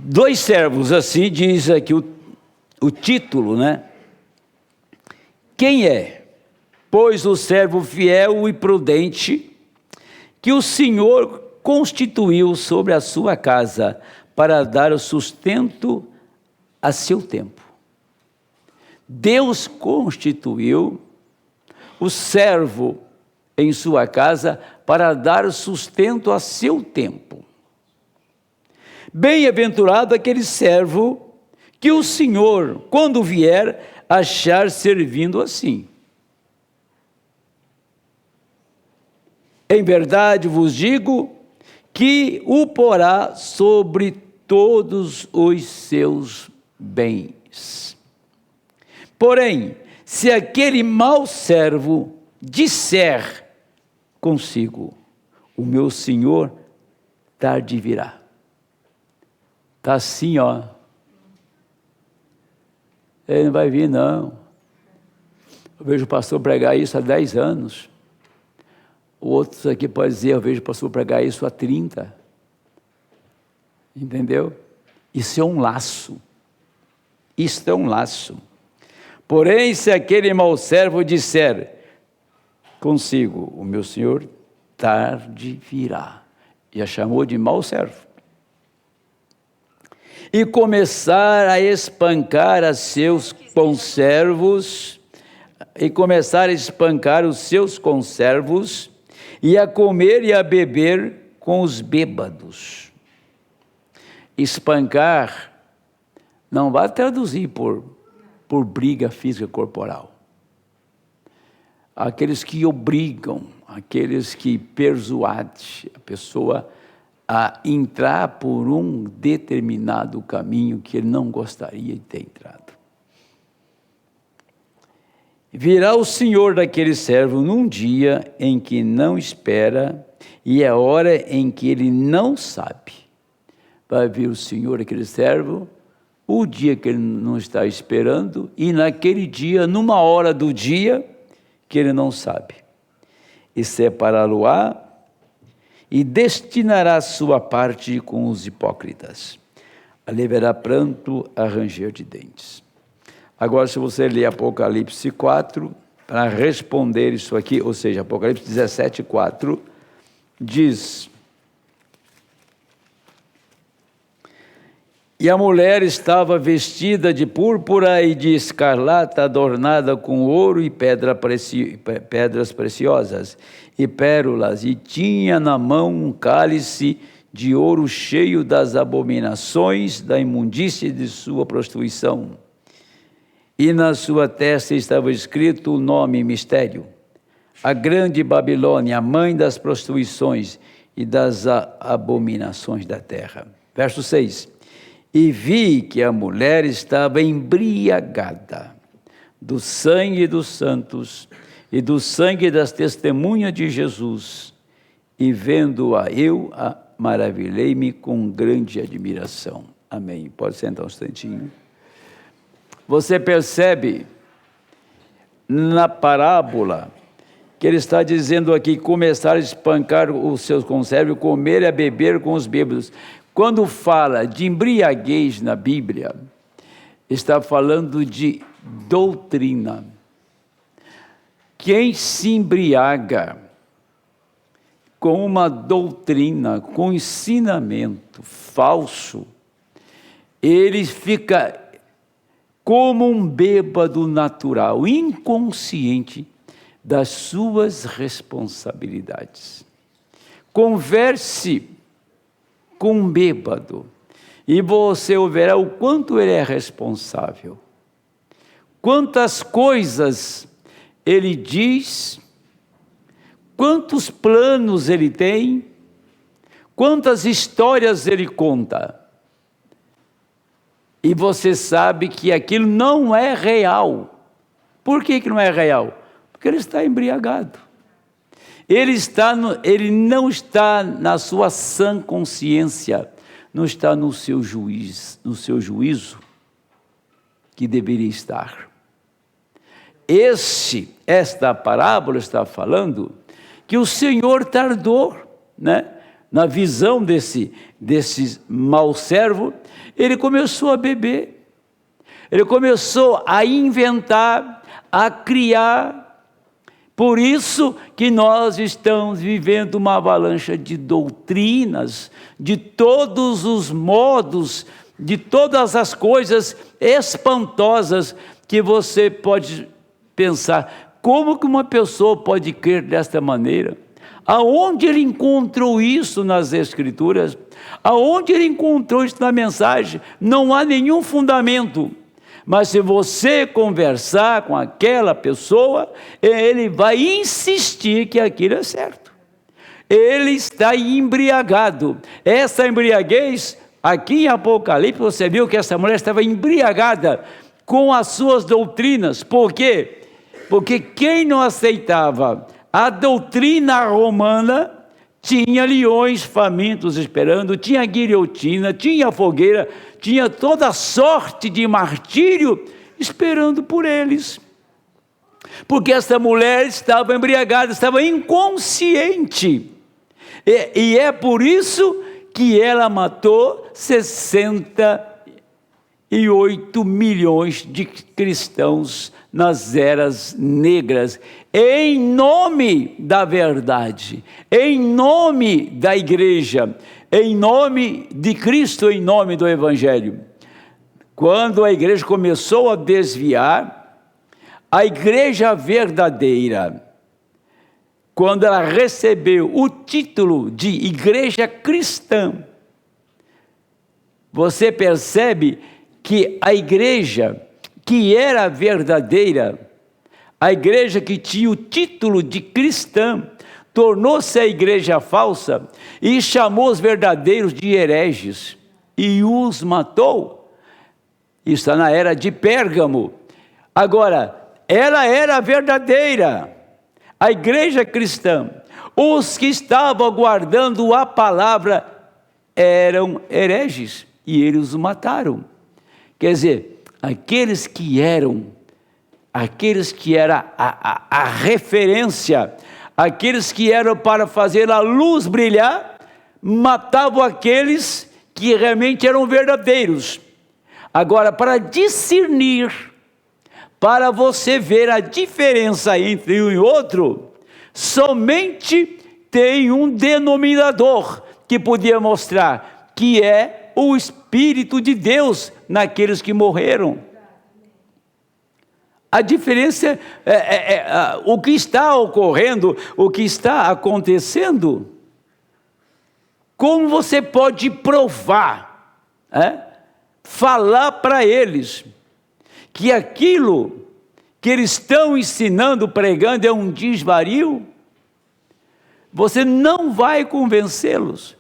Dois servos, assim diz aqui o título, né? Quem é, pois, o servo fiel e prudente que o Senhor constituiu sobre a sua casa para dar o sustento a seu tempo? Deus constituiu o servo em sua casa para dar sustento a seu tempo. Bem-aventurado aquele servo que o Senhor, quando vier, achar servindo assim. Em verdade vos digo que o porá sobre todos os seus bens. Porém, se aquele mau servo disser consigo, o meu senhor tarde virá. Está assim, ó. Ele não vai vir, não. Eu vejo o pastor pregar isso há 10 anos. Outros aqui podem dizer, eu vejo o pastor pregar isso há 30. Entendeu? Isso é um laço. Isso é um laço. Porém, se aquele mau servo disser consigo, o meu senhor tarde virá. Já chamou de mau servo. E começar a espancar os seus conservos, e a comer e a beber com os bêbados. Espancar não vai traduzir por briga física corporal. Aqueles que obrigam, aqueles que persuadem a pessoa a entrar por um determinado caminho que ele não gostaria de ter entrado. Virá o Senhor daquele servo num dia em que não espera e é hora em que ele não sabe. Vai vir o Senhor daquele servo, o dia que ele não está esperando e naquele dia, numa hora do dia que ele não sabe. E separá-lo-á e destinará sua parte com os hipócritas. Ali haverá pranto, a ranger de dentes. Agora, se você ler Apocalipse 4, para responder isso aqui, ou seja, Apocalipse 17, 4, diz: E a mulher estava vestida de púrpura e de escarlata, adornada com ouro e pedras preciosas e pérolas, e tinha na mão um cálice de ouro cheio das abominações da imundície de sua prostituição. E na sua testa estava escrito o nome mistério: a grande Babilônia, a mãe das prostituições e das abominações da terra. Verso 6. E vi que a mulher estava embriagada do sangue dos santos e do sangue das testemunhas de Jesus, e vendo-a maravilhei-me com grande admiração. Amém. Pode sentar um instantinho. Você percebe na parábola que ele está dizendo aqui, começar a espancar os seus conservos, comer e a beber com os bêbados. Quando fala de embriaguez na Bíblia, está falando de doutrina. Quem se embriaga com uma doutrina, com ensinamento falso, ele fica como um bêbado natural, inconsciente das suas responsabilidades. Converse com um bêbado e você verá o quanto ele é responsável. Quantas coisas ele diz, quantos planos ele tem, quantas histórias ele conta. E você sabe que aquilo não é real. Por que não é real? Porque ele está embriagado. Ele não está na sua sã consciência, não está no seu juízo que deveria estar. Esta parábola está falando que o Senhor tardou, né? na visão desse mau servo, ele começou a beber, ele começou a inventar, a criar. Por isso que nós estamos vivendo uma avalanche de doutrinas, de todos os modos, de todas as coisas espantosas que você pode pensar. Como que uma pessoa pode crer desta maneira? Aonde ele encontrou isso nas Escrituras? Aonde ele encontrou isso na mensagem? Não há nenhum fundamento. Mas se você conversar com aquela pessoa, ele vai insistir que aquilo é certo. Ele está embriagado. Essa embriaguez, aqui em Apocalipse, você viu que essa mulher estava embriagada com as suas doutrinas. Por quê? Porque quem não aceitava a doutrina romana tinha leões famintos esperando, tinha guilhotina, tinha fogueira, tinha toda sorte de martírio esperando por eles. Porque essa mulher estava embriagada, estava inconsciente. E é por isso que ela matou 68 milhões de cristãos nas eras negras, em nome da verdade, em nome da igreja, em nome de Cristo, em nome do Evangelho. Quando a igreja começou a desviar, a igreja verdadeira, quando ela recebeu o título de igreja cristã, você percebe que a igreja que era verdadeira, a igreja que tinha o título de cristã, tornou-se a igreja falsa e chamou os verdadeiros de hereges e os matou. Isso está na era de Pérgamo. Agora, ela era verdadeira, a igreja cristã. Os que estavam guardando a palavra eram hereges e eles os mataram. Quer dizer, aqueles que eram a referência, aqueles que eram para fazer a luz brilhar, matavam aqueles que realmente eram verdadeiros. Agora, para discernir, para você ver a diferença entre um e outro, somente tem um denominador que podia mostrar, que é o Espírito de Deus naqueles que morreram. A diferença o que está ocorrendo, o que está acontecendo. Como você pode provar, falar para eles que aquilo que eles estão ensinando, pregando, é um desvario? Você não vai convencê-los.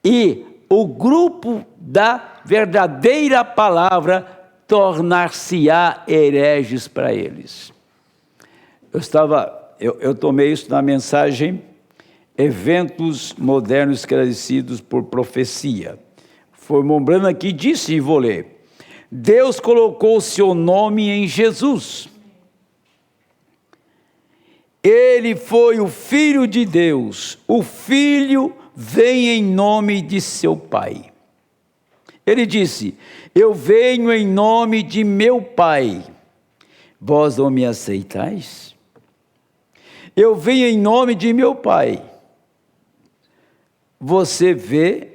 E o grupo da verdadeira palavra tornar-se-á hereges para eles. Eu tomei isso na mensagem Eventos Modernos Esclarecidos por Profecia. Foi Mombrana que disse, e vou ler: Deus colocou o seu nome em Jesus. Ele foi o Filho de Deus. O Filho vem em nome de seu Pai. Ele disse: eu venho em nome de meu Pai, vós não me aceitais? Eu venho em nome de meu Pai. Você vem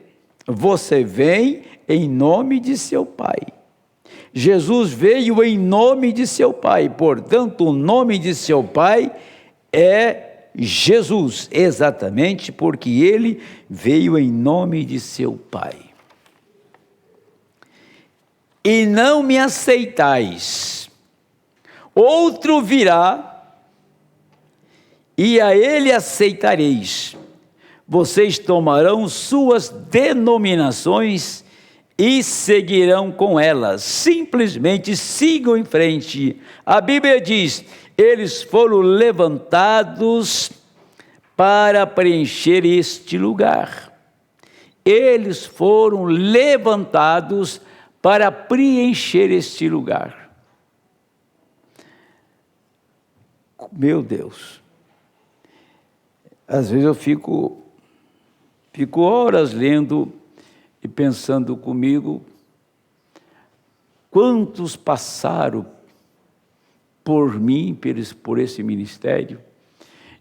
em nome de seu Pai. Jesus veio em nome de seu Pai, portanto, o nome de seu Pai é Jesus, exatamente porque ele veio em nome de seu Pai. E não me aceitais, outro virá, e a ele aceitareis. Vocês tomarão suas denominações e seguirão com elas. Simplesmente sigam em frente. A Bíblia diz: eles foram levantados para preencher este lugar. Eles foram levantados para preencher este lugar. Meu Deus, às vezes eu fico Ficou horas lendo e pensando comigo, quantos passaram por mim, por esse ministério,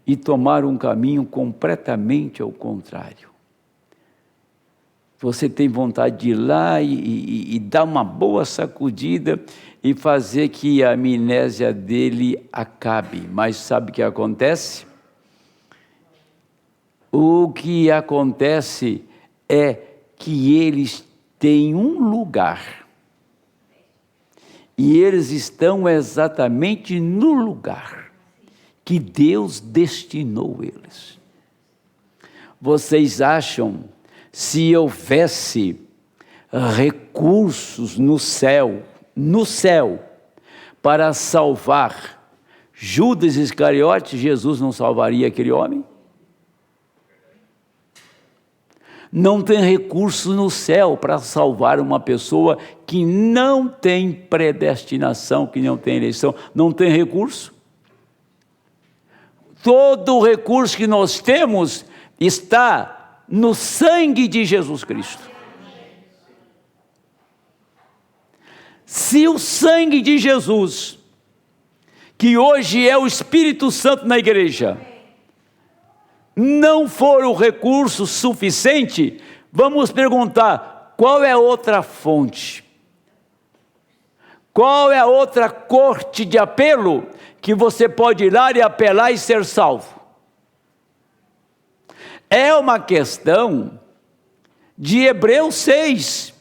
e tomaram um caminho completamente ao contrário. Você tem vontade de ir lá e dar uma boa sacudida e fazer que a amnésia dele acabe. Mas sabe o que acontece? O que acontece é que eles têm um lugar. E eles estão exatamente no lugar que Deus destinou eles. Vocês acham, se houvesse recursos no céu, para salvar Judas Iscariote, Jesus não salvaria aquele homem? Não tem recurso no céu para salvar uma pessoa que não tem predestinação, que não tem eleição, não tem recurso. Todo o recurso que nós temos está no sangue de Jesus Cristo. Se o sangue de Jesus, que hoje é o Espírito Santo na igreja, não for o recurso suficiente, vamos perguntar, qual é a outra fonte? Qual é a outra corte de apelo que você pode ir lá e apelar e ser salvo? É uma questão de Hebreus 6.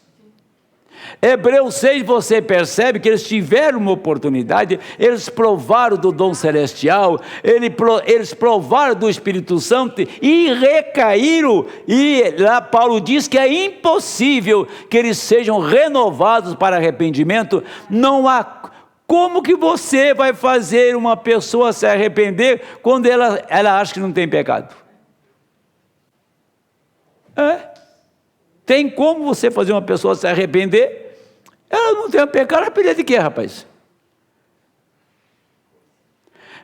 Hebreus 6, você percebe que eles tiveram uma oportunidade, eles provaram do dom celestial, eles provaram do Espírito Santo e recaíram, e lá Paulo diz que é impossível que eles sejam renovados para arrependimento. Não há, como que você vai fazer uma pessoa se arrepender quando ela acha que não tem pecado? Tem como você fazer uma pessoa se arrepender? Ela não tem pecado, arrepender de quê, rapaz?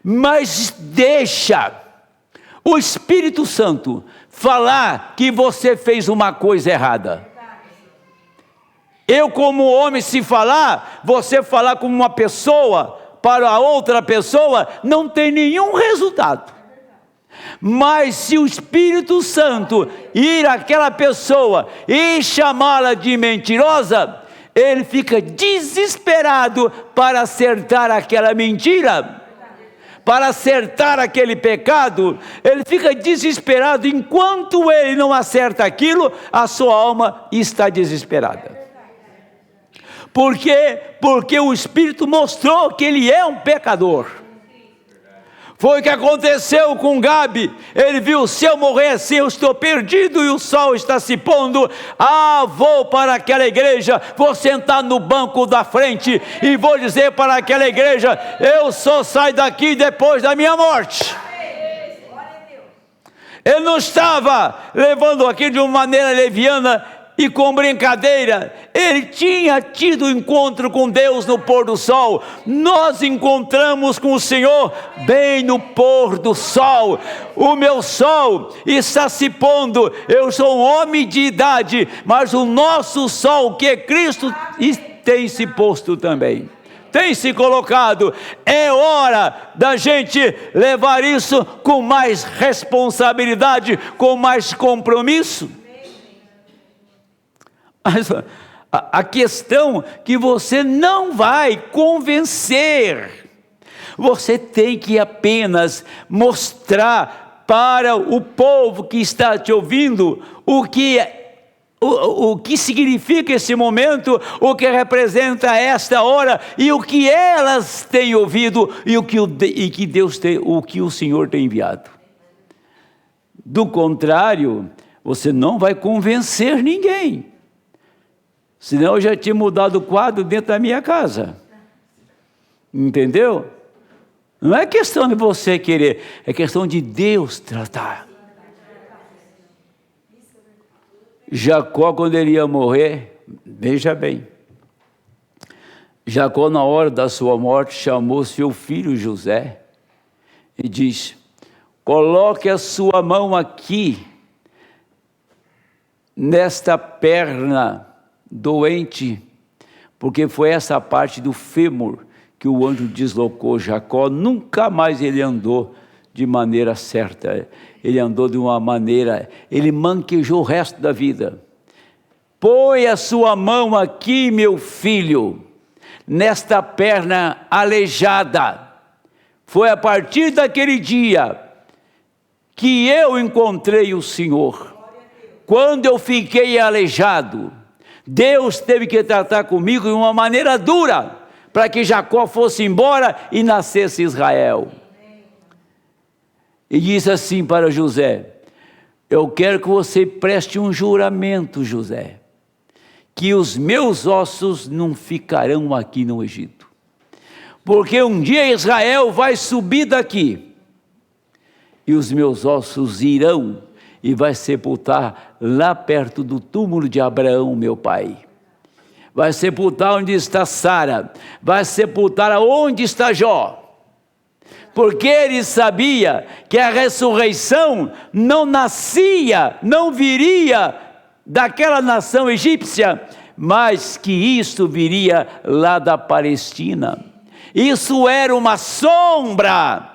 Mas deixa o Espírito Santo falar que você fez uma coisa errada. Eu, como homem, se falar, você falar como uma pessoa para a outra pessoa, não tem nenhum resultado. Mas se o Espírito Santo ir àquela pessoa e chamá-la de mentirosa, ele fica desesperado para acertar aquela mentira, para acertar aquele pecado. Ele fica desesperado. Enquanto ele não acerta aquilo, a sua alma está desesperada. Por quê? Porque o Espírito mostrou que ele é um pecador. Foi o que aconteceu com Gabe. Ele viu, se eu morrer assim, eu estou perdido e o sol está se pondo. Vou para aquela igreja, vou sentar no banco da frente e vou dizer para aquela igreja, eu só saio daqui depois da minha morte. Ele não estava levando aquilo de uma maneira leviana e com brincadeira. Ele tinha tido encontro com Deus no pôr do sol. Nós encontramos com o Senhor bem no pôr do sol. O meu sol está se pondo. Eu sou um homem de idade, mas o nosso sol, que é Cristo, tem se posto também, tem se colocado. É hora da gente levar isso com mais responsabilidade, com mais compromisso. Mas a questão que você não vai convencer, você tem que apenas mostrar para o povo que está te ouvindo o que significa esse momento, o que representa esta hora e o que elas têm ouvido e o que o Senhor tem enviado. Do contrário, você não vai convencer ninguém. Senão eu já tinha mudado o quadro dentro da minha casa. Entendeu? Não é questão de você querer, é questão de Deus tratar. Jacó, quando ele ia morrer, veja bem, Jacó, na hora da sua morte, chamou seu filho José e disse, coloque a sua mão aqui nesta perna doente, porque foi essa parte do fêmur que o anjo deslocou Jacó. Nunca mais ele andou de maneira certa, ele andou de uma maneira, ele manquejou o resto da vida. Põe a sua mão aqui, meu filho, nesta perna aleijada. Foi a partir daquele dia que eu encontrei o Senhor. Quando eu fiquei aleijado, Deus teve que tratar comigo de uma maneira dura, para que Jacó fosse embora e nascesse Israel. E disse assim para José: eu quero que você preste um juramento, José, que os meus ossos não ficarão aqui no Egito, porque um dia Israel vai subir daqui, e os meus ossos irão e vai sepultar lá perto do túmulo de Abraão, meu pai. Vai sepultar onde está Sara, vai sepultar onde está Jó, porque ele sabia que a ressurreição não nascia, não viria daquela nação egípcia, mas que isso viria lá da Palestina. Isso era uma sombra.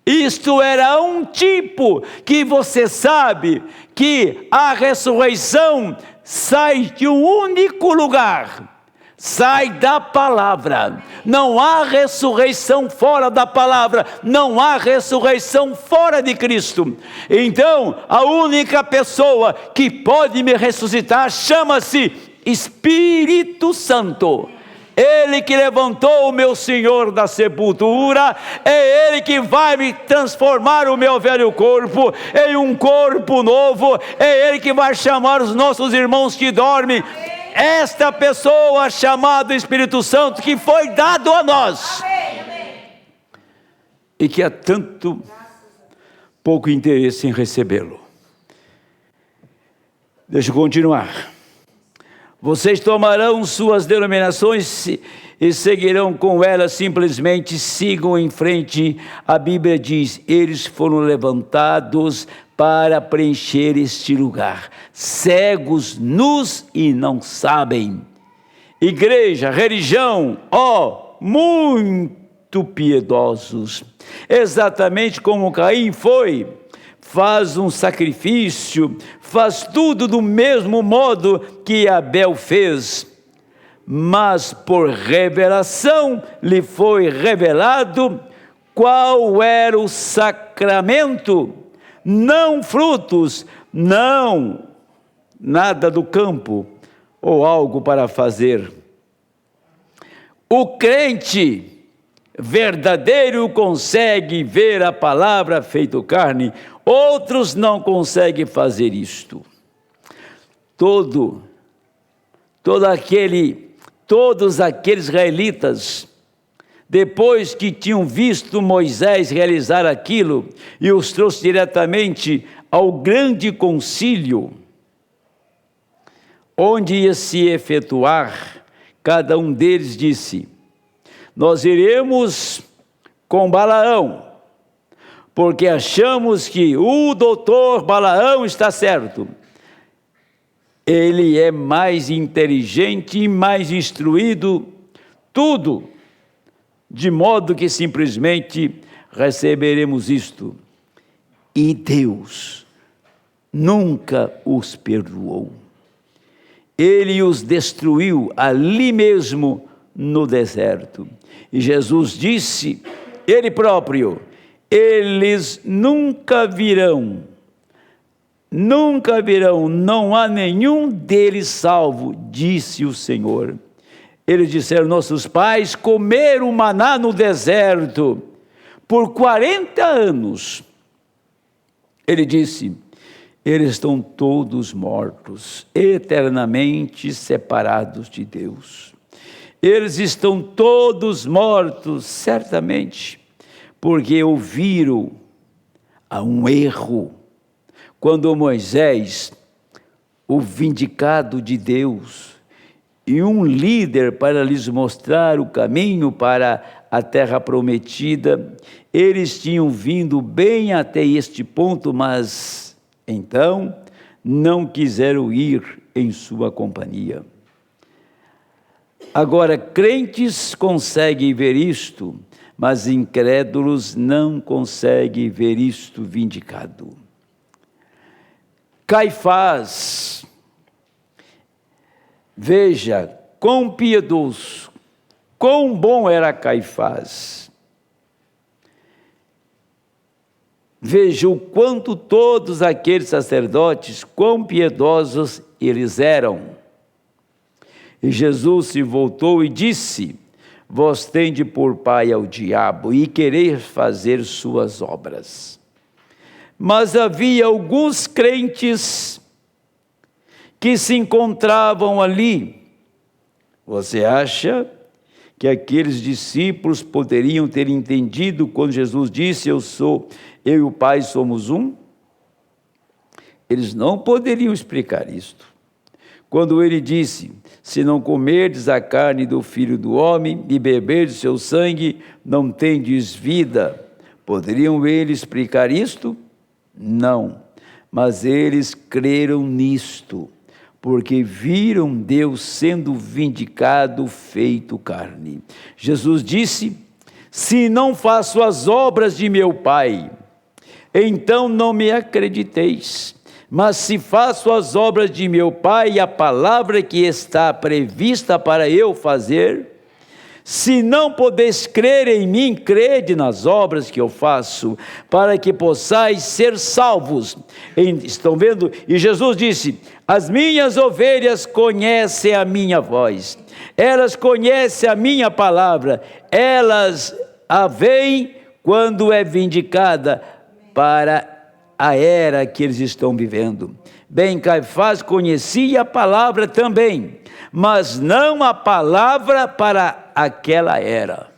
Isto era um tipo que você sabe que a ressurreição sai de um único lugar, sai da palavra. Não há ressurreição fora da palavra, não há ressurreição fora de Cristo. Então, a única pessoa que pode me ressuscitar chama-se Espírito Santo. Ele que levantou o meu Senhor da sepultura, é Ele que vai me transformar o meu velho corpo em um corpo novo, é Ele que vai chamar os nossos irmãos que dormem. Esta pessoa chamada Espírito Santo que foi dado a nós, e que há tanto pouco interesse em recebê-lo. Deixa eu continuar. Vocês tomarão suas denominações e seguirão com elas, simplesmente sigam em frente. A Bíblia diz: eles foram levantados para preencher este lugar, cegos, nus e não sabem. Igreja, religião, muito piedosos, exatamente como Caim foi, faz um sacrifício, faz tudo do mesmo modo que Abel fez, mas por revelação lhe foi revelado qual era o sacramento, não frutos, não nada do campo ou algo para fazer. O crente verdadeiro consegue ver a palavra feito carne, outros não conseguem fazer isto. Todos aqueles israelitas, depois que tinham visto Moisés realizar aquilo, e os trouxe diretamente ao grande concílio, onde ia se efetuar, cada um deles disse: nós iremos com Balaão, porque achamos que o doutor Balaão está certo. Ele é mais inteligente e mais instruído, tudo, de modo que simplesmente receberemos isto. E Deus nunca os perdoou. Ele os destruiu ali mesmo no deserto. E Jesus disse, ele próprio: eles nunca virão, não há nenhum deles salvo, disse o Senhor. Eles disseram: nossos pais comeram maná no deserto por 40 anos. Ele disse: eles estão todos mortos, eternamente separados de Deus. Eles estão todos mortos, certamente, porque ouviram a um erro. Quando Moisés, o vindicado de Deus, e um líder para lhes mostrar o caminho para a terra prometida, eles tinham vindo bem até este ponto, mas então não quiseram ir em sua companhia. Agora, crentes conseguem ver isto, mas incrédulos não conseguem ver isto vindicado. Caifás, veja quão piedoso, quão bom era Caifás. Veja o quanto todos aqueles sacerdotes, quão piedosos eles eram. E Jesus se voltou e disse: vós tendes por pai ao diabo e quereis fazer suas obras. Mas havia alguns crentes que se encontravam ali. Você acha que aqueles discípulos poderiam ter entendido quando Jesus disse: eu e o Pai somos um? Eles não poderiam explicar isto. Quando ele disse: se não comerdes a carne do Filho do Homem e beberdes seu sangue, não tendes vida. Poderiam eles explicar isto? Não, mas eles creram nisto, porque viram Deus sendo vindicado, feito carne. Jesus disse: se não faço as obras de meu Pai, então não me acrediteis. Mas se faço as obras de meu Pai, a palavra que está prevista para eu fazer, se não podeis crer em mim, crede nas obras que eu faço, para que possais ser salvos. Estão vendo? E Jesus disse: as minhas ovelhas conhecem a minha voz, elas conhecem a minha palavra, elas a veem quando é vindicada para a era que eles estão vivendo. Bem, Caifás conhecia a palavra também, mas não a palavra para aquela era.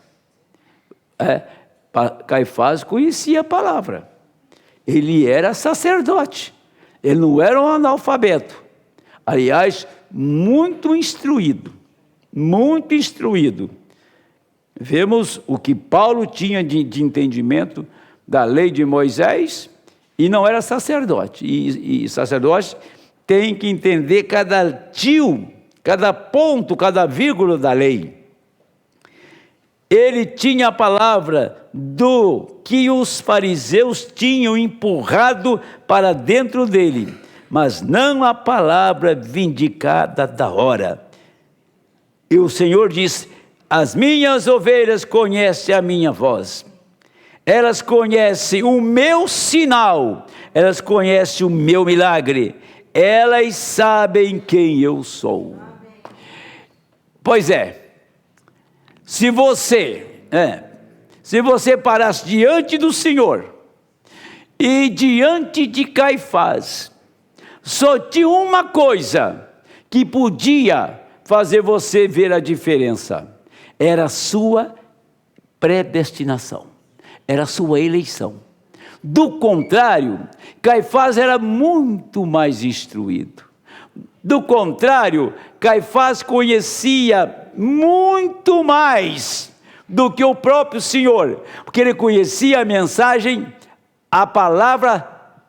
Caifás conhecia a palavra. Ele era sacerdote. Ele não era um analfabeto. Aliás, muito instruído. Muito instruído. Vemos o que Paulo tinha de entendimento da lei de Moisés, e não era sacerdote. E sacerdote tem que entender cada tio, cada ponto, cada vírgula da lei. Ele tinha a palavra do que os fariseus tinham empurrado para dentro dele, mas não a palavra vindicada da hora. E o Senhor diz: as minhas ovelhas conhecem a minha voz. Elas conhecem o meu sinal, elas conhecem o meu milagre, elas sabem quem eu sou. Pois é, se você parasse diante do Senhor e diante de Caifás, só tinha uma coisa que podia fazer você ver a diferença: era a sua predestinação. Era a sua eleição. Do contrário, Caifás era muito mais instruído. Do contrário, Caifás conhecia muito mais do que o próprio Senhor, porque ele conhecia a mensagem, a palavra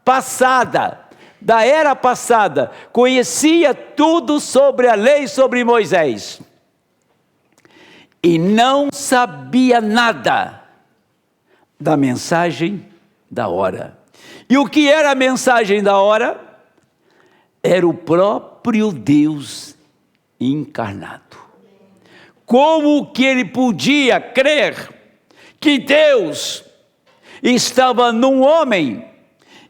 passada, da era passada, conhecia tudo sobre a lei, sobre Moisés, e não sabia nada da mensagem da hora. E o que era a mensagem da hora? Era o próprio Deus encarnado. Como que ele podia crer que Deus estava num homem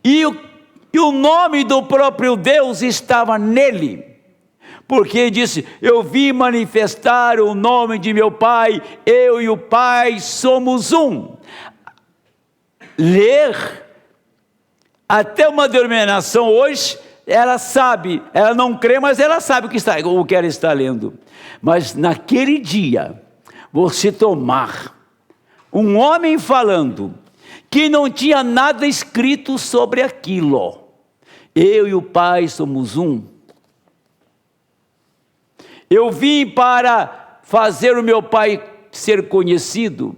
e o nome do próprio Deus estava nele? Porque ele disse: eu vim manifestar o nome de meu Pai, eu e o Pai somos um. Ler, até uma denominação hoje, ela sabe, ela não crê, mas ela sabe o que ela está lendo. Mas naquele dia, você tomar um homem falando que não tinha nada escrito sobre aquilo, eu e o Pai somos um. Eu vim para fazer o meu Pai ser conhecido.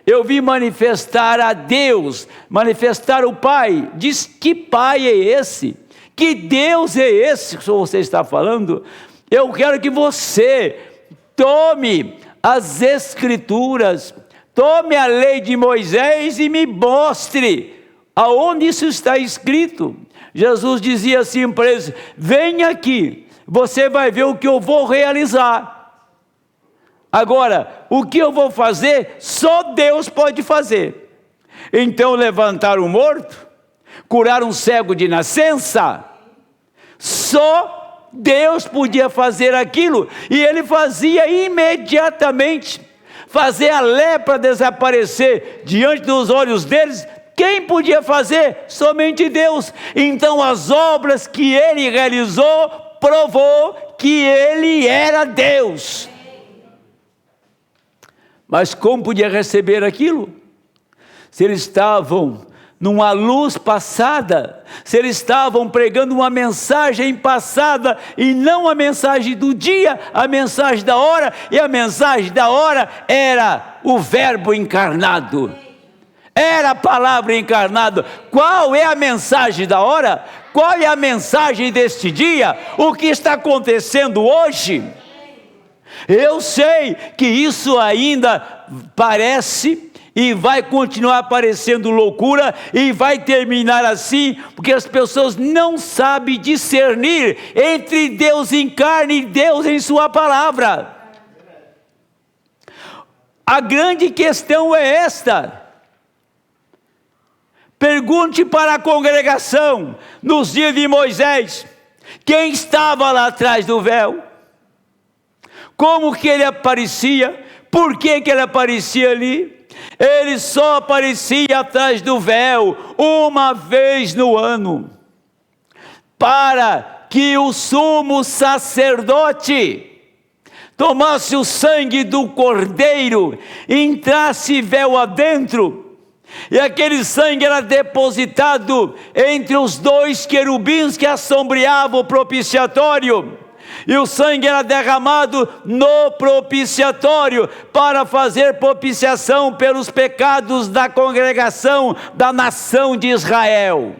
Eu vim manifestar a Deus, manifestar o Pai. Diz: que Pai é esse? Que Deus é esse que você está falando? Eu quero que você tome as Escrituras, tome a lei de Moisés e me mostre aonde isso está escrito. Jesus dizia assim para eles: venha aqui, você vai ver o que eu vou realizar. Agora, o que eu vou fazer, só Deus pode fazer. Então, levantar um morto, curar um cego de nascença, só Deus podia fazer aquilo, e Ele fazia imediatamente. Fazer a lepra desaparecer diante dos olhos deles, quem podia fazer? Somente Deus. Então as obras que Ele realizou, provou que Ele era Deus. Mas como podia receber aquilo? Se eles estavam numa luz passada, se eles estavam pregando uma mensagem passada, e não a mensagem do dia, a mensagem da hora, e a mensagem da hora era o Verbo encarnado, era a palavra encarnada. Qual é a mensagem da hora? Qual é a mensagem deste dia? O que está acontecendo hoje? Eu sei que isso ainda parece e vai continuar parecendo loucura, e vai terminar assim, porque as pessoas não sabem discernir entre Deus em carne e Deus em sua palavra. A grande questão é esta. Pergunte para a congregação, nos dias de Moisés, quem estava lá atrás do véu? Como que ele aparecia? Por que ele aparecia ali? Ele só aparecia atrás do véu uma vez no ano, para que o sumo sacerdote tomasse o sangue do cordeiro, entrasse véu adentro, e aquele sangue era depositado entre os dois querubins que assombreavam o propiciatório. E o sangue era derramado no propiciatório para fazer propiciação pelos pecados da congregação da nação de Israel.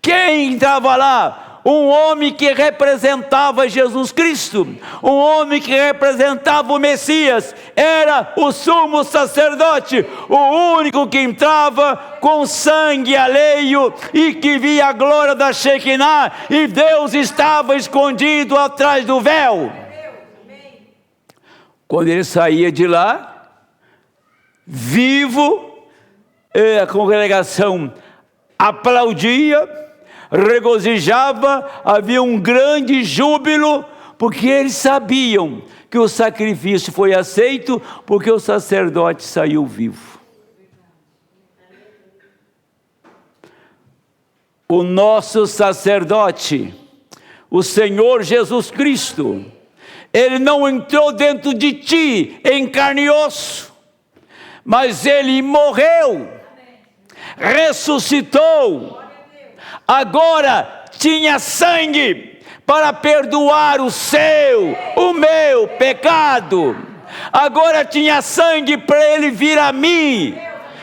Quem estava lá? Um homem que representava Jesus Cristo, um homem que representava o Messias, era o sumo sacerdote, o único que entrava com sangue alheio e que via a glória da Shekinah, e Deus estava escondido atrás do véu. Quando ele saía de lá, vivo, a congregação aplaudia, regozijava, havia um grande júbilo, porque eles sabiam que o sacrifício foi aceito, porque o sacerdote saiu vivo. O nosso sacerdote, o Senhor Jesus Cristo, Ele não entrou dentro de ti em carne e osso, mas Ele morreu, ressuscitou, agora tinha sangue para perdoar o seu, o meu pecado. Agora tinha sangue para Ele vir a mim,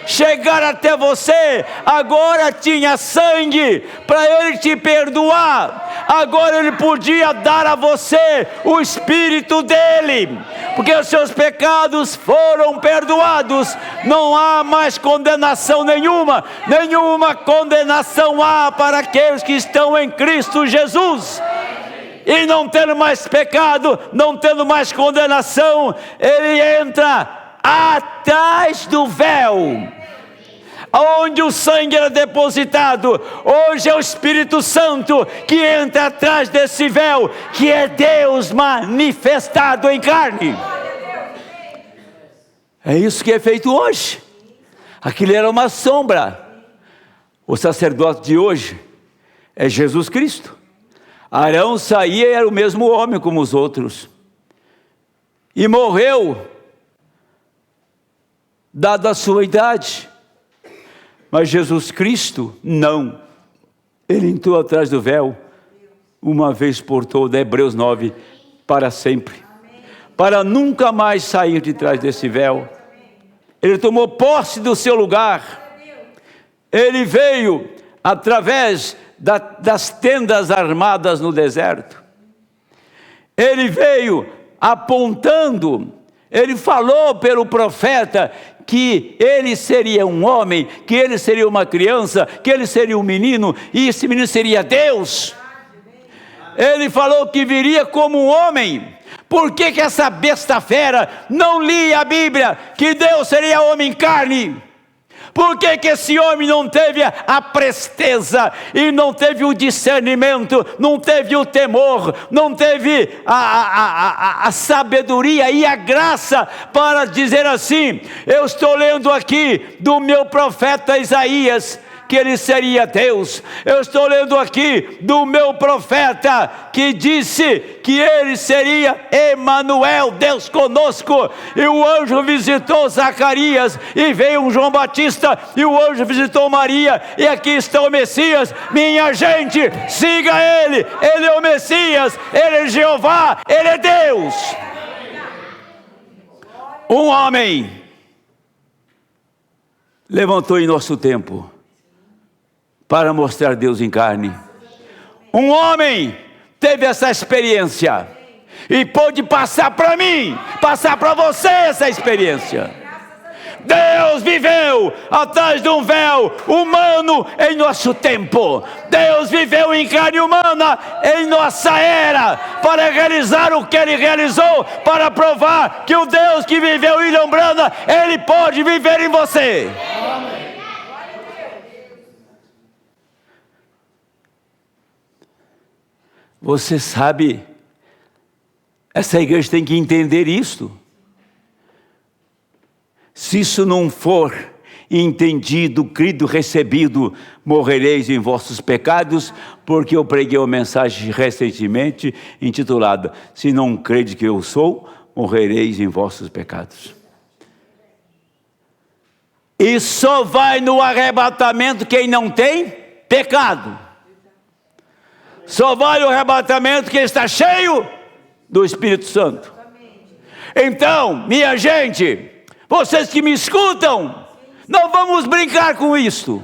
chegar até você. Agora tinha sangue para Ele te perdoar. Agora Ele podia dar a você o Espírito dEle, porque os seus pecados foram perdoados. Não há mais condenação nenhuma, nenhuma condenação há para aqueles que estão em Cristo Jesus. E não tendo mais pecado, não tendo mais condenação, Ele entra atrás do véu, onde o sangue era depositado. Hoje é o Espírito Santo que entra atrás desse véu, que é Deus manifestado em carne. É isso que é feito hoje. Aquilo era uma sombra. O sacerdote de hoje é Jesus Cristo. Arão saía e era o mesmo homem como os outros, e morreu dada a sua idade. Mas Jesus Cristo não. Ele entrou atrás do véu uma vez por toda, Hebreus 9, para sempre, para nunca mais sair de trás desse véu. Ele tomou posse do seu lugar. Ele veio através das tendas armadas no deserto. Ele veio apontando, ele falou pelo profeta que ele seria um homem, que ele seria uma criança, que ele seria um menino, e esse menino seria Deus. Ele falou que viria como um homem. Por que essa besta fera não lia a Bíblia, que Deus seria homem em carne? Por que esse homem não teve a presteza, e não teve o discernimento, não teve o temor, não teve a sabedoria e a graça para dizer assim: eu estou lendo aqui do meu profeta Isaías, que ele seria Deus. Eu estou lendo aqui do meu profeta, que disse que ele seria Emanuel, Deus conosco. E o anjo visitou Zacarias, e veio um João Batista, e o anjo visitou Maria, e aqui está o Messias. Minha gente, siga ele é o Messias, ele é Jeová, ele é Deus. Um homem levantou em nosso tempo para mostrar Deus em carne. Um homem teve essa experiência e pôde passar para mim, passar para você essa experiência. Deus viveu atrás de um véu humano em nosso tempo. Deus viveu em carne humana em nossa era, para realizar o que Ele realizou, para provar que o Deus que viveu em Lombrana, Ele pode viver em você. Você sabe, essa igreja tem que entender isto. Se isso não for entendido, crido, recebido, morrereis em vossos pecados, porque eu preguei uma mensagem recentemente intitulada: se não crede que eu sou, morrereis em vossos pecados. E só vai no arrebatamento quem não tem pecado. Só vai o arrebatamento quem está cheio do Espírito Santo. Então, minha gente, vocês que me escutam, não vamos brincar com isso.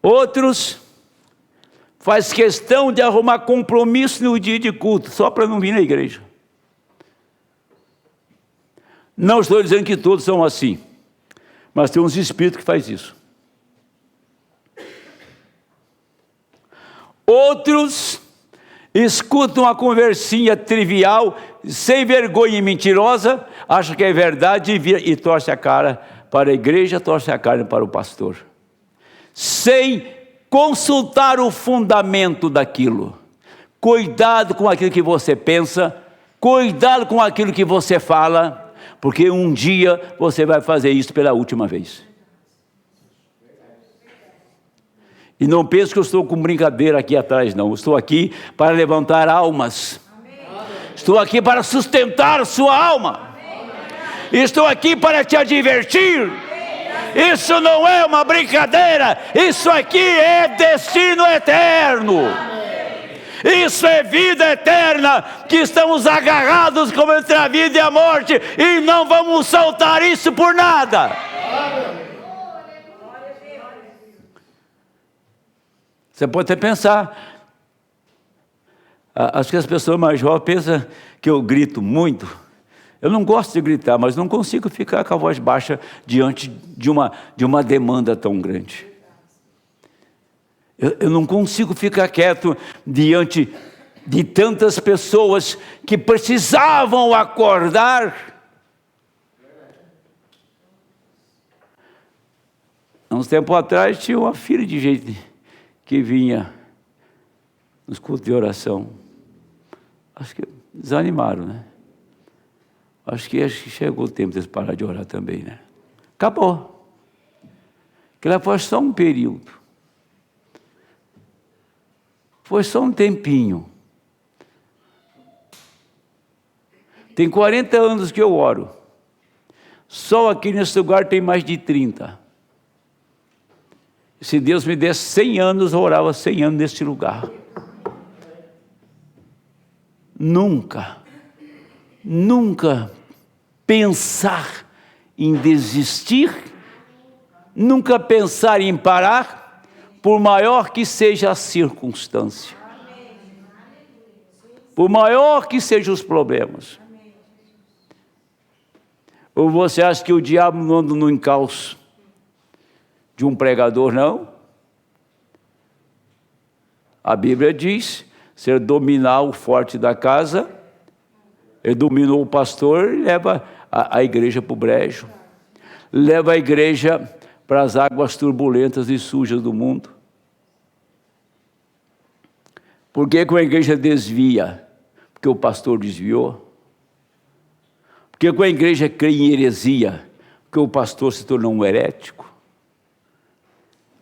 Outros faz questão de arrumar compromisso no dia de culto, só para não vir na igreja. Não estou dizendo que todos são assim, mas tem uns espíritos que faz isso. Outros escutam uma conversinha trivial, sem vergonha e mentirosa, acham que é verdade e torce a cara para a igreja, torce a cara para o pastor, sem consultar o fundamento daquilo. Cuidado com aquilo que você pensa, cuidado com aquilo que você fala, porque um dia você vai fazer isso pela última vez. E não pense que eu estou com brincadeira aqui atrás, não. Eu estou aqui para levantar almas. Amém. Estou aqui para sustentar sua alma. Amém. Estou aqui para te advertir. Amém. Isso não é uma brincadeira. Isso aqui é destino eterno. Amém. Isso é vida eterna, que estamos agarrados como entre a vida e a morte, e não vamos soltar isso por nada. Amém. Você pode até pensar, acho que as pessoas mais jovens pensam que eu grito muito. Eu não gosto de gritar, mas não consigo ficar com a voz baixa diante de uma demanda tão grande. Eu não consigo ficar quieto diante de tantas pessoas que precisavam acordar. Há uns tempos atrás tinha uma filha de gente que vinha nos cultos de oração. Acho que desanimaram, né? Acho que chegou o tempo de eles parar de orar também, né? Acabou. Aquilo foi só um período. Foi só um tempinho. Tem 40 anos que eu oro. Só aqui nesse lugar tem mais de 30. Se Deus me desse 100 anos, eu orava 100 anos neste lugar. Nunca pensar em desistir, nunca pensar em parar, por maior que seja a circunstância. Por maior que sejam os problemas. Ou você acha que o diabo não anda no encalço de um pregador, não? A Bíblia diz, se ele dominar o forte da casa, ele dominou o pastor e leva a igreja para o brejo. Leva a igreja para as águas turbulentas e sujas do mundo. Por que a igreja desvia? Porque o pastor desviou. Por que a igreja crê em heresia? Porque o pastor se tornou um herético.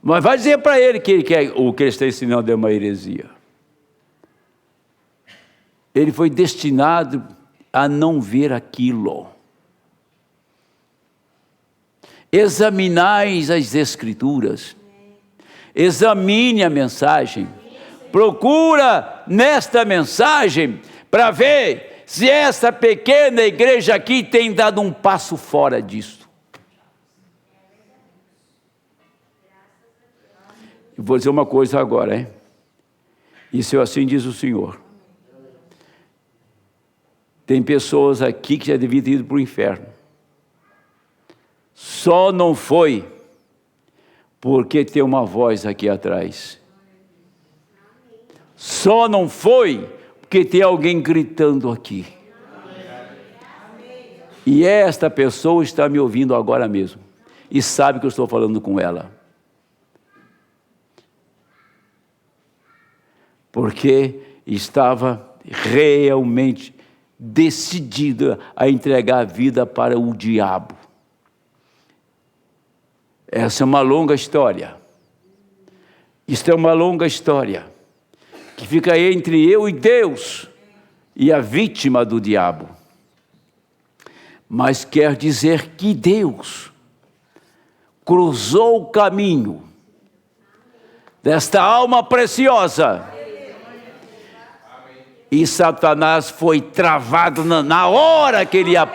Mas vai dizer para ele que o que ele está ensinando é uma heresia. Ele foi destinado a não ver aquilo. Examinais as Escrituras. Examine a mensagem. Procura nesta mensagem para ver se essa pequena igreja aqui tem dado um passo fora disso. E vou dizer uma coisa agora, hein? Isso assim diz o Senhor. Tem pessoas aqui que já deviam ter ido para o inferno. Só não foi porque tem uma voz aqui atrás. Só não foi porque tem alguém gritando aqui. E esta pessoa está me ouvindo agora mesmo. E sabe que eu estou falando com ela. Porque estava realmente decidida a entregar a vida para o diabo. Essa é uma longa história. Isto é uma longa história, que fica entre eu e Deus, e a vítima do diabo. Mas quer dizer que Deus cruzou o caminho desta alma preciosa, e Satanás foi travado na hora que ele ia,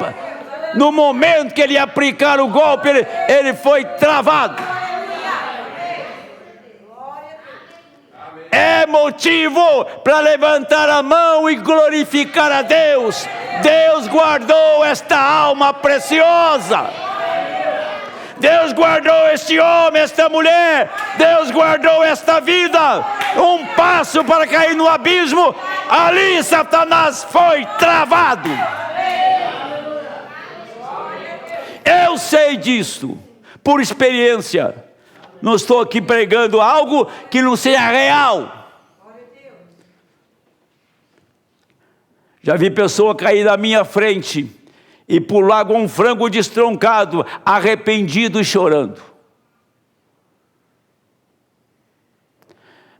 no momento que ele ia aplicar o golpe, ele foi travado. É motivo para levantar a mão e glorificar a Deus. Deus guardou esta alma preciosa. Deus guardou este homem, esta mulher. Deus guardou esta vida. Um passo para cair no abismo. Ali Satanás foi travado. Eu sei disso, por experiência. Não estou aqui pregando algo que não seja real. Já vi pessoa cair na minha frente e pular com um frango destroncado, arrependido e chorando.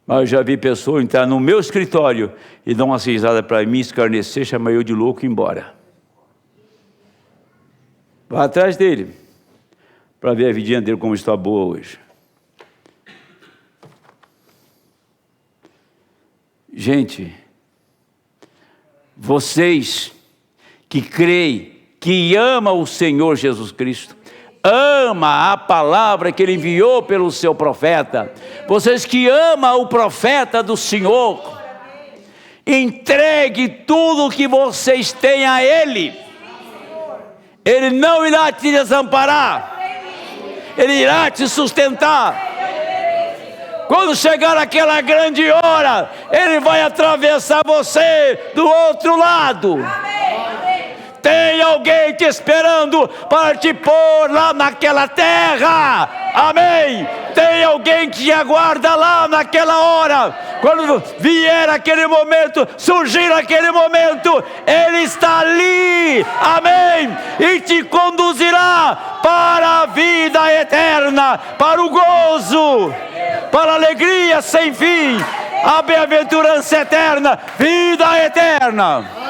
Mas eu já vi pessoa entrar no meu escritório e dar uma risada para mim, escarnecer, chamar eu de louco e ir embora. Vá atrás dele, para ver a vidinha dele como está boa hoje. Gente, vocês que creem, que amam o Senhor Jesus Cristo, ama a palavra que Ele enviou pelo seu profeta, vocês que amam o profeta do Senhor, entregue tudo o que vocês têm a Ele. Ele não irá te desamparar, Ele irá te sustentar. Quando chegar aquela grande hora, Ele vai atravessar você do outro lado. Tem alguém te esperando para te pôr lá naquela terra. Amém. Tem alguém que te aguarda lá naquela hora. Quando vier aquele momento, surgir aquele momento, Ele está ali. Amém. E te conduzirá para a vida eterna, para o gozo, para a alegria sem fim, a bem-aventurança eterna, vida eterna.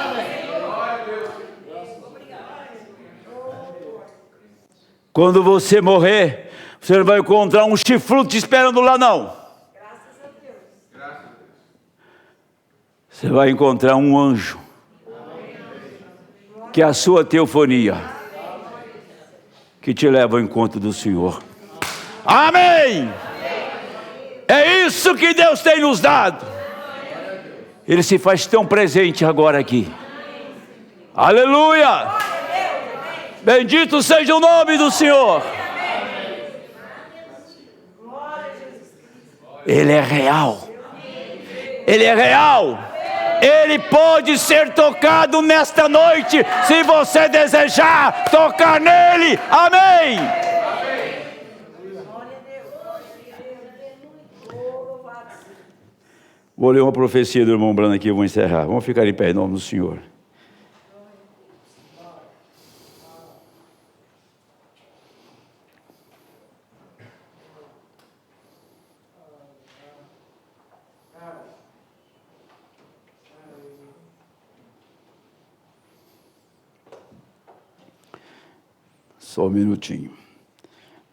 Quando você morrer, você não vai encontrar um chifrudo te esperando lá, não. Você vai encontrar um anjo, que é a sua teofonia, que te leva ao encontro do Senhor. Amém! É isso que Deus tem nos dado. Ele se faz tão presente agora aqui. Aleluia! Bendito seja o nome do Senhor. Ele é real. Ele é real. Ele pode ser tocado nesta noite, se você desejar tocar nele. Amém. Vou ler uma profecia do irmão Brano aqui, eu vou encerrar. Vamos ficar em pé em nome do Senhor. Só um minutinho.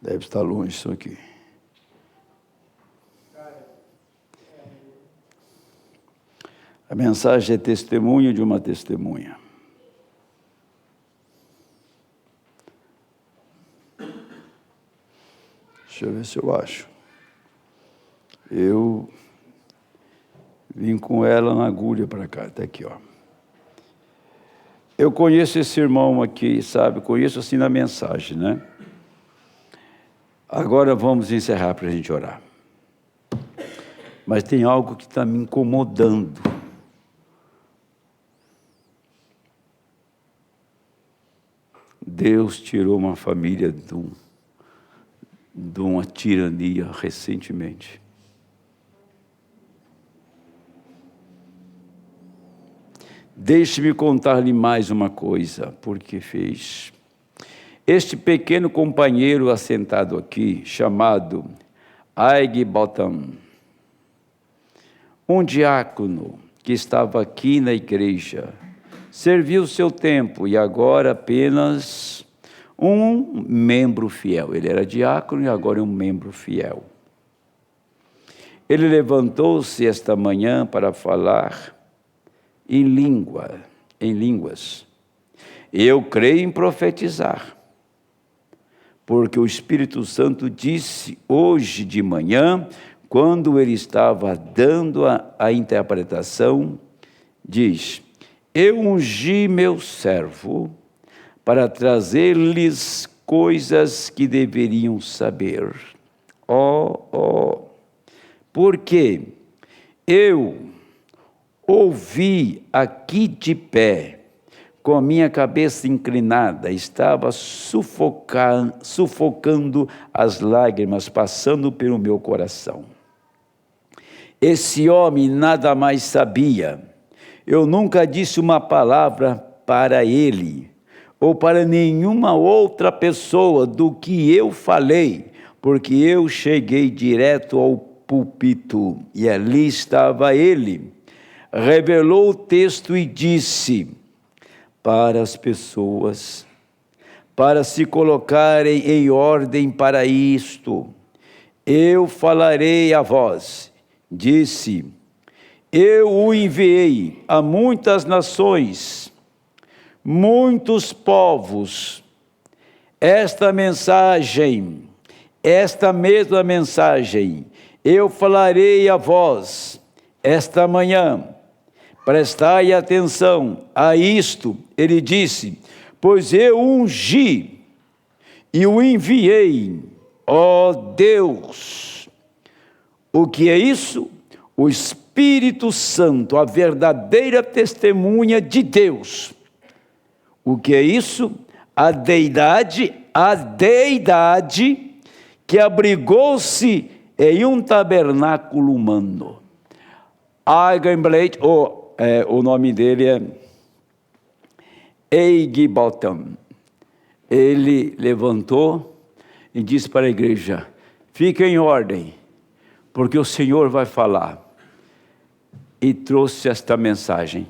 Deve estar longe isso aqui. A mensagem é testemunho de uma testemunha. Deixa eu ver se eu acho. Eu vim com ela na agulha para cá, até aqui, ó. Eu conheço esse irmão aqui, sabe? Conheço assim na mensagem, né? Agora vamos encerrar para a gente orar. Mas tem algo que está me incomodando. Deus tirou uma família de uma tirania recentemente. Deixe-me contar-lhe mais uma coisa, porque fez. Este pequeno companheiro assentado aqui, chamado Aigbotam, um diácono que estava aqui na igreja, serviu seu tempo e agora apenas um membro fiel. Ele era diácono e agora é um membro fiel. Ele levantou-se esta manhã para falar em línguas. Eu creio em profetizar, porque o Espírito Santo disse hoje de manhã, quando ele estava dando a interpretação, diz: eu ungi meu servo para trazer-lhes coisas que deveriam saber. Porque eu ouvi aqui de pé, com a minha cabeça inclinada, estava sufocando as lágrimas, passando pelo meu coração. Esse homem nada mais sabia. Eu nunca disse uma palavra para ele, ou para nenhuma outra pessoa do que eu falei, porque eu cheguei direto ao púlpito, e ali estava ele. Revelou o texto e disse para as pessoas, para se colocarem em ordem para isto, eu falarei a vós. Disse: eu o enviei a muitas nações, muitos povos. Esta mesma mensagem, eu falarei a vós esta manhã. Prestai atenção a isto. Ele disse: pois eu ungi e o enviei, ó Deus. O que é isso? O Espírito Santo, a verdadeira testemunha de Deus. O que é isso? A deidade que abrigou-se em um tabernáculo humano. O nome dele é Aigbotam. Ele levantou e disse para a igreja: fique em ordem, porque o Senhor vai falar. E trouxe esta mensagem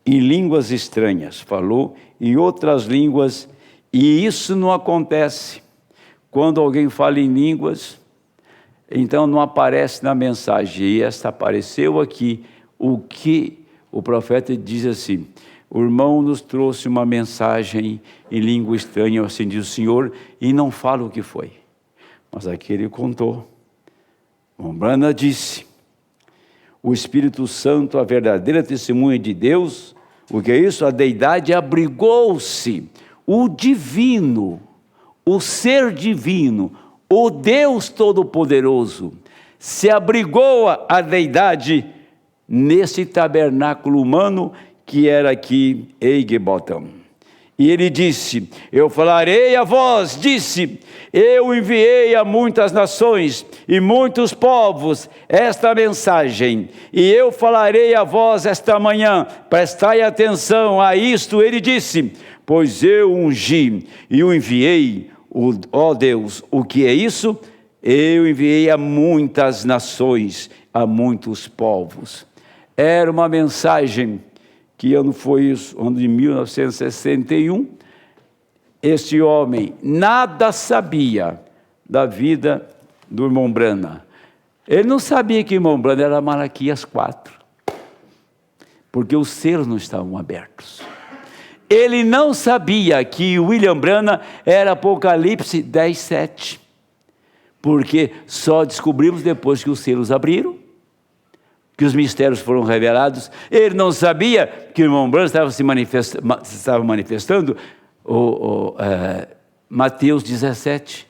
em línguas estranhas, falou em outras línguas, e isso não acontece. Quando alguém fala em línguas, então não aparece na mensagem, e esta apareceu aqui. O que o profeta diz assim: o irmão nos trouxe uma mensagem em língua estranha, assim diz o Senhor, e não fala o que foi. Mas aqui ele contou. Mombrana disse: o Espírito Santo, a verdadeira testemunha de Deus, o que é isso? A deidade abrigou-se, o divino, o ser divino, o Deus Todo-Poderoso, se abrigou a deidade nesse tabernáculo humano que era aqui em Gibbethon. E ele disse: eu falarei a vós, disse, eu enviei a muitas nações e muitos povos esta mensagem, e eu falarei a vós esta manhã, prestai atenção a isto. Ele disse: pois eu ungi e o enviei, ó Deus, o que é isso? Eu enviei a muitas nações, a muitos povos. Era uma mensagem que ano foi isso? Ano de 1961. Este homem nada sabia da vida do irmão Brana. Ele não sabia que o irmão Brana era Malaquias 4, porque os selos não estavam abertos. Ele não sabia que William Brana era Apocalipse 10, 7, porque só descobrimos depois que os selos abriram, que os mistérios foram revelados. Ele não sabia que o irmão Branham estava manifestando Mateus 17,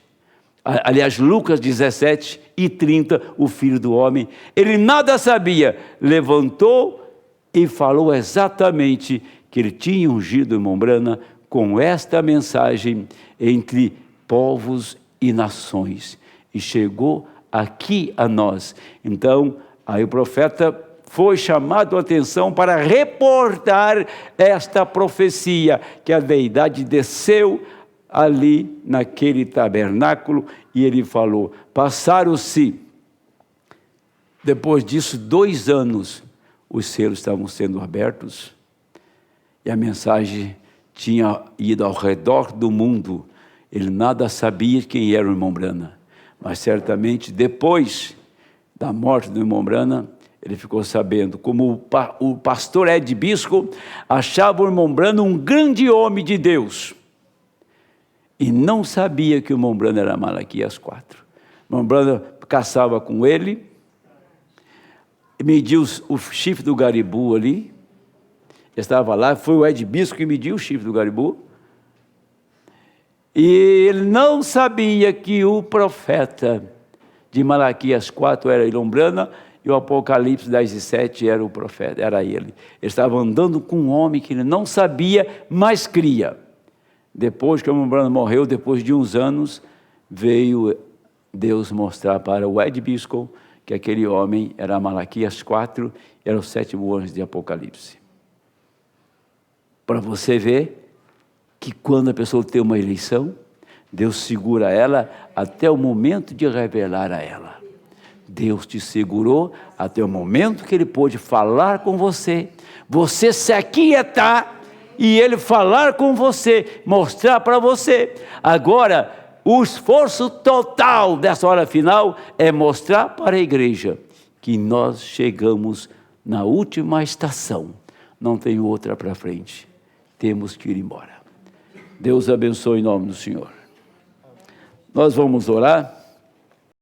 aliás, Lucas 17 e 30, o Filho do Homem. Ele nada sabia, levantou e falou exatamente que ele tinha ungido o irmão Branham com esta mensagem entre povos e nações, e chegou aqui a nós. Então, aí o profeta foi chamado a atenção para reportar esta profecia, que a deidade desceu ali naquele tabernáculo, e ele falou. Passaram-se, depois disso, 2 anos, os selos estavam sendo abertos, e a mensagem tinha ido ao redor do mundo. Ele nada sabia quem era o irmão Branham, mas certamente depois da morte do irmão Branham, ele ficou sabendo, como o pastor Ed Biscoe achava o irmão Branham um grande homem de Deus, e não sabia que o irmão Branham era Malaquias 4. O irmão Branham caçava com ele, mediu o chifre do garibu ali, estava lá, foi o Ed Biscoe que mediu o chifre do garibu, e ele não sabia que o profeta de Malaquias 4 era irmão Branham, e o Apocalipse 10 e 7 era o profeta, era ele. Ele estava andando com um homem que ele não sabia, mas cria. Depois que o irmão Branham morreu, depois de uns anos, veio Deus mostrar para o Ed Biscoe que aquele homem era Malaquias 4, era o 7º anjo de Apocalipse. Para você ver que quando a pessoa tem uma eleição, Deus segura ela até o momento de revelar a ela. Deus te segurou até o momento que Ele pôde falar com você, você se aquietar e Ele falar com você, mostrar para você. Agora, o esforço total dessa hora final é mostrar para a igreja que nós chegamos na última estação, não tem outra para frente, temos que ir embora. Deus abençoe em nome do Senhor. Nós vamos orar.